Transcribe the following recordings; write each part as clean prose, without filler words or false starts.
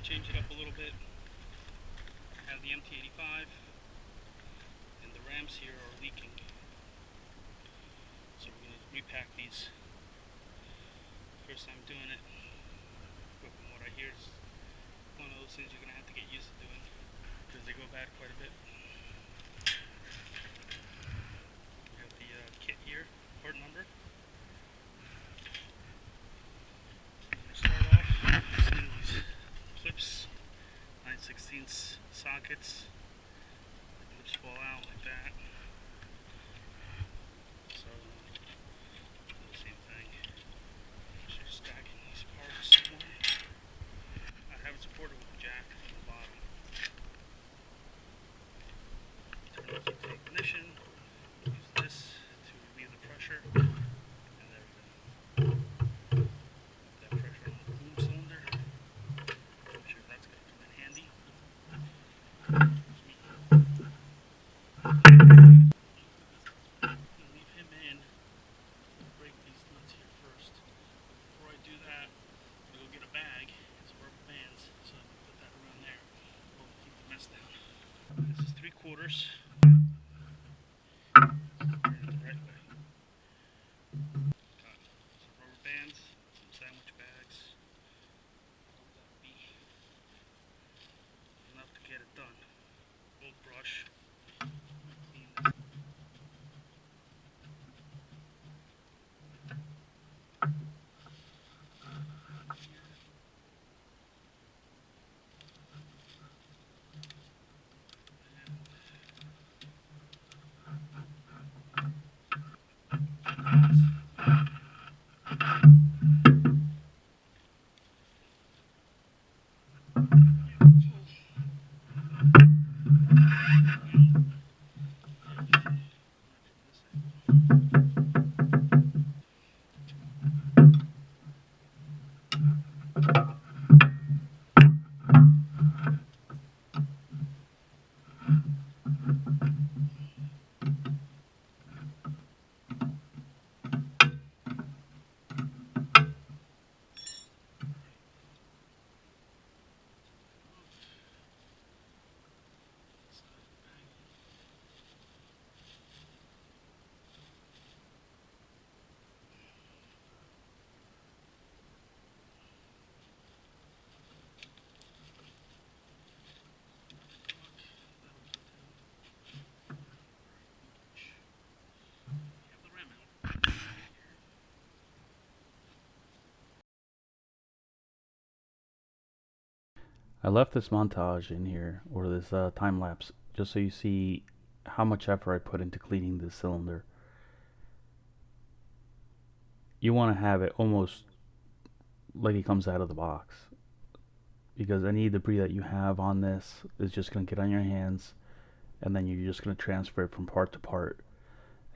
change it up a little bit. I have the MT85, and the rams here are leaking. So we're going to repack these. First time doing it, but from what I hear, it's one of those things you're going to have to get used to doing because they go bad quite a bit. We have the kit here, part number. I'm going to start off using these clips, 9/16 sockets. The clips fall out like that. So, do the same thing. Just stacking these parts somewhere. I have it supported with a jack from the bottom. Turn off the ignition. Use this to relieve the pressure. And there we go. That pressure on the boom cylinder. I'm sure that's going to come in handy. Leave him in. Break these nuts here first. Before I do that, I'm going to go get a bag and some rubber bands so I can put that around there. We'll keep the mess down. This is 3/4. Turn it the right way. Got some rubber bands, some sandwich bags. That would be enough to get it done. Old brush. Clean this. I left this montage in here, or this time lapse, just so you see how much effort I put into cleaning this cylinder. You want to have it almost like it comes out of the box, because any debris that you have on this is just going to get on your hands, and then you're just going to transfer it from part to part,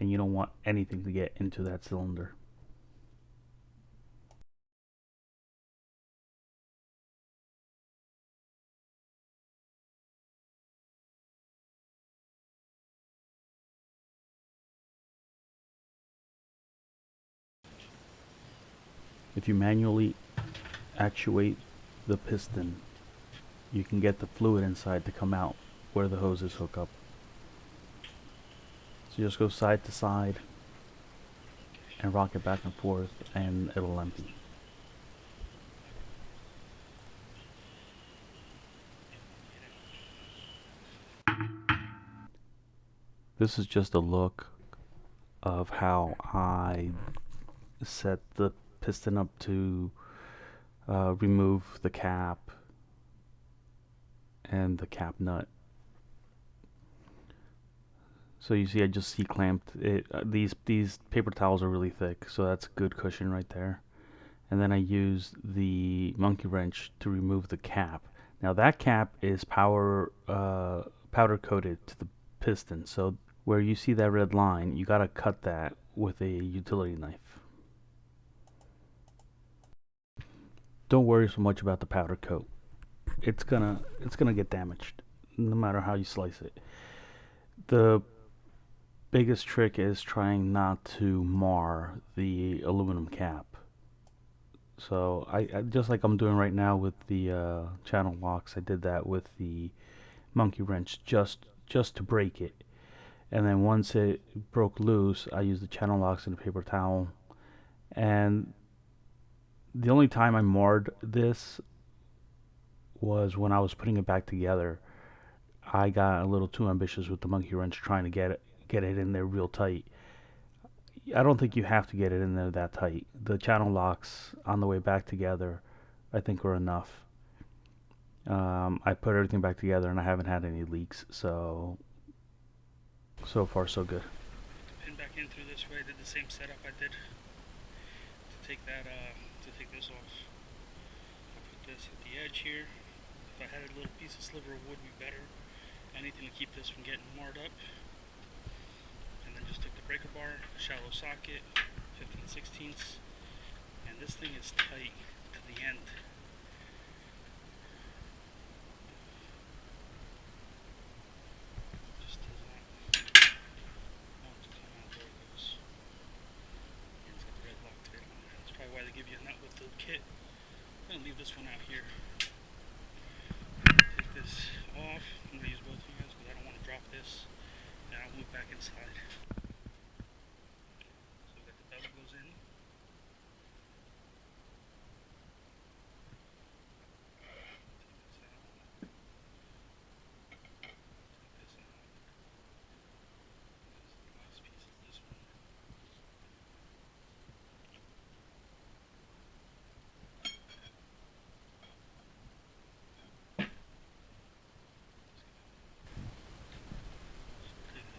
and you don't want anything to get into that cylinder. If you manually actuate the piston, you can get the fluid inside to come out where the hoses hook up. So you just go side to side and rock it back and forth, and it'll empty. This is just a look of how I set the piston up to remove the cap and the cap nut. So you see I just C-clamped it. These paper towels are really thick, so that's good cushion right there. And then I used the monkey wrench to remove the cap. Now that cap is powder coated to the piston, so where you see that red line, you gotta cut that with a utility knife. Don't worry so much about the powder coat. It's gonna get damaged no matter how you slice it. The biggest trick is trying not to mar the aluminum cap. So I just like I'm doing right now with the channel locks, I did that with the monkey wrench just to break it. And then once it broke loose, I used the channel locks and a paper towel. And the only time I marred this was when I was putting it back together. I got a little too ambitious with the monkey wrench trying to get it in there real tight. I don't think you have to get it in there that tight. The channel locks on the way back together, I think, are enough. I put everything back together and I haven't had any leaks, so far so good. Pin back in through this way. I did the same setup I did to take this off. I put this at the edge here. If I had a little piece of sliver of wood, would be better. Anything to keep this from getting marred up. And then just took the breaker bar, shallow socket, 15/16, and this thing is tight to the end. Just does not want to come out. There it goes. And it's got the red Loctite on it. That's probably why they give you a nut with the kit. I'm gonna leave this one out here. Take this off. I'm gonna use both hands because I don't want to drop this. And I'll move back inside. So that the bevel goes in.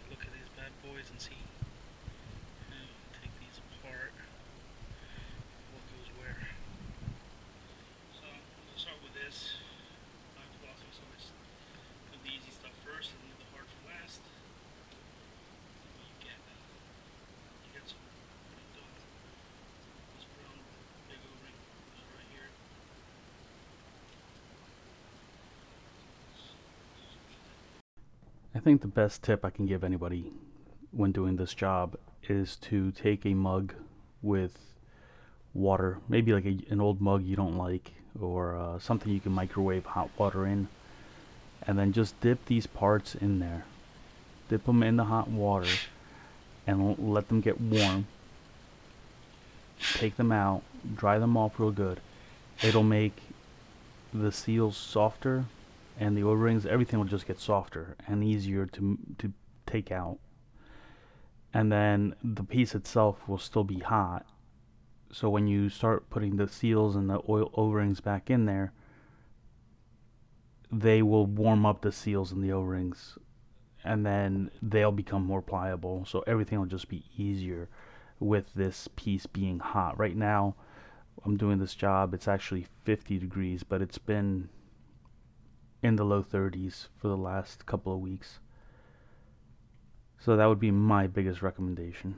Look at these bad boys and see. Take these apart. What goes where. So we'll start with this. I'm flossing, so I do the easy stuff first and leave the hard for last. You get some done. This brown big O-ring is right here. I think the best tip I can give anybody when doing this job is to take a mug with water, maybe like an old mug you don't like, or something you can microwave hot water in, and then just dip these parts in there. Dip them in the hot water and let them get warm. Take them out, dry them off real good. It'll make the seals softer, and the O-rings, everything will just get softer and easier to take out. And then the piece itself will still be hot, so when you start putting the seals and the O-rings back in there, they will warm up the seals and the O-rings, and then they'll become more pliable, so everything will just be easier with this piece being hot. Right now I'm doing this job, it's actually 50 degrees, but it's been in the low 30s for the last couple of weeks. So that would be my biggest recommendation.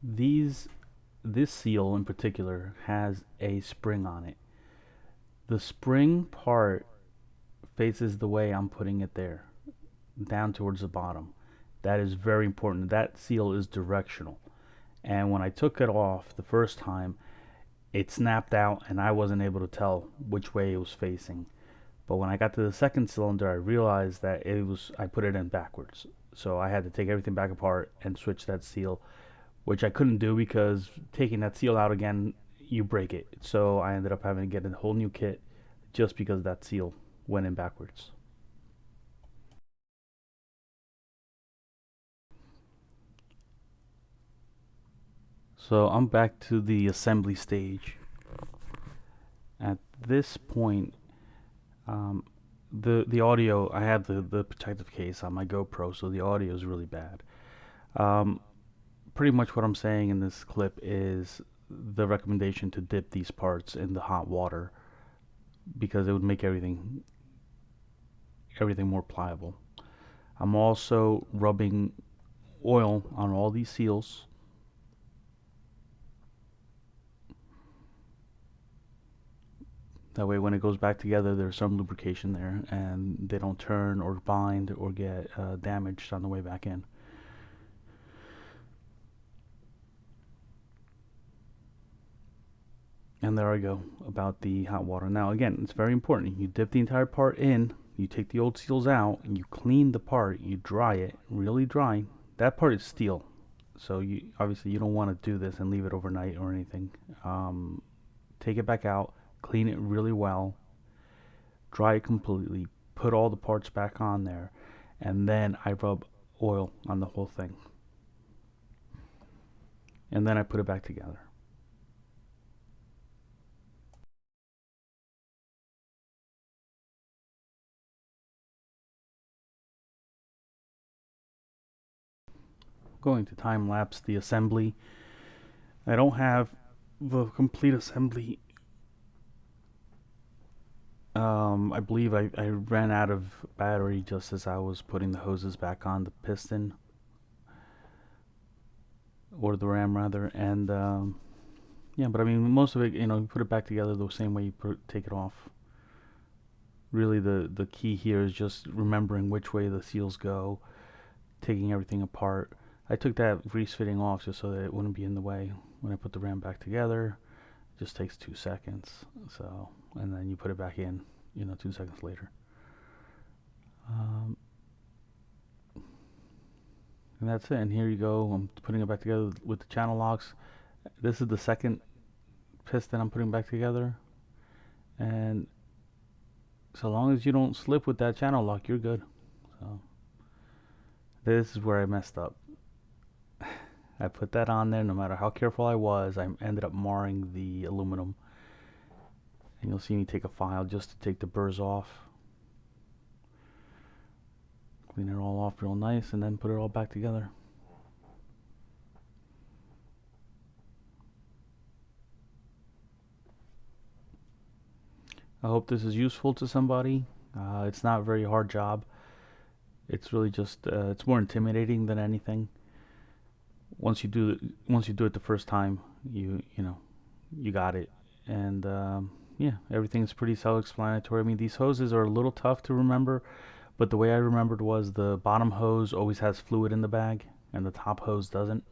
This seal in particular has a spring on it. The spring part faces the way I'm putting it there, down towards the bottom. That is very important. That seal is directional. And when I took it off the first time, it snapped out and I wasn't able to tell which way it was facing. But when I got to the second cylinder, I realized that I put it in backwards. So I had to take everything back apart and switch that seal, which I couldn't do because taking that seal out again, you break it. So I ended up having to get a whole new kit just because that seal went in backwards. So I'm back to the assembly stage. At this point, the audio, I have the protective case on my GoPro, so the audio is really bad. Pretty much what I'm saying in this clip is the recommendation to dip these parts in the hot water because it would make everything more pliable. I'm also rubbing oil on all these seals. That way when it goes back together, there's some lubrication there and they don't turn or bind or get damaged on the way back in. And there I go about the hot water. Now again, it's very important. You dip the entire part in, you take the old seals out, and you clean the part, you dry it, really dry. That part is steel. So you obviously you don't want to do this and leave it overnight or anything. Take it back out, clean it really well, dry it completely, put all the parts back on there, and then I rub oil on the whole thing. And then I put it back together. Going to time lapse the assembly. I don't have the complete assembly. I believe I ran out of battery just as I was putting the hoses back on the piston, or the ram rather, and yeah, but I mean most of it, you put it back together the same way you take it off. Really, the key here is just remembering which way the seals go, taking everything apart. I took that grease fitting off just so that it wouldn't be in the way when I put the ram back together. It just takes 2 seconds. So, and then you put it back in, 2 seconds later. And that's it. And here you go. I'm putting it back together with the channel locks. This is the second piston I'm putting back together. And so long as you don't slip with that channel lock, you're good. So this is where I messed up. I put that on there. No matter how careful I was, I ended up marring the aluminum. And you'll see me take a file just to take the burrs off. Clean it all off real nice and then put it all back together. I hope this is useful to somebody. It's not a very hard job. It's really just it's more intimidating than anything. Once you do it the first time, you got it. And yeah, everything's pretty self-explanatory. I mean, these hoses are a little tough to remember, but the way I remembered was the bottom hose always has fluid in the bag and the top hose doesn't.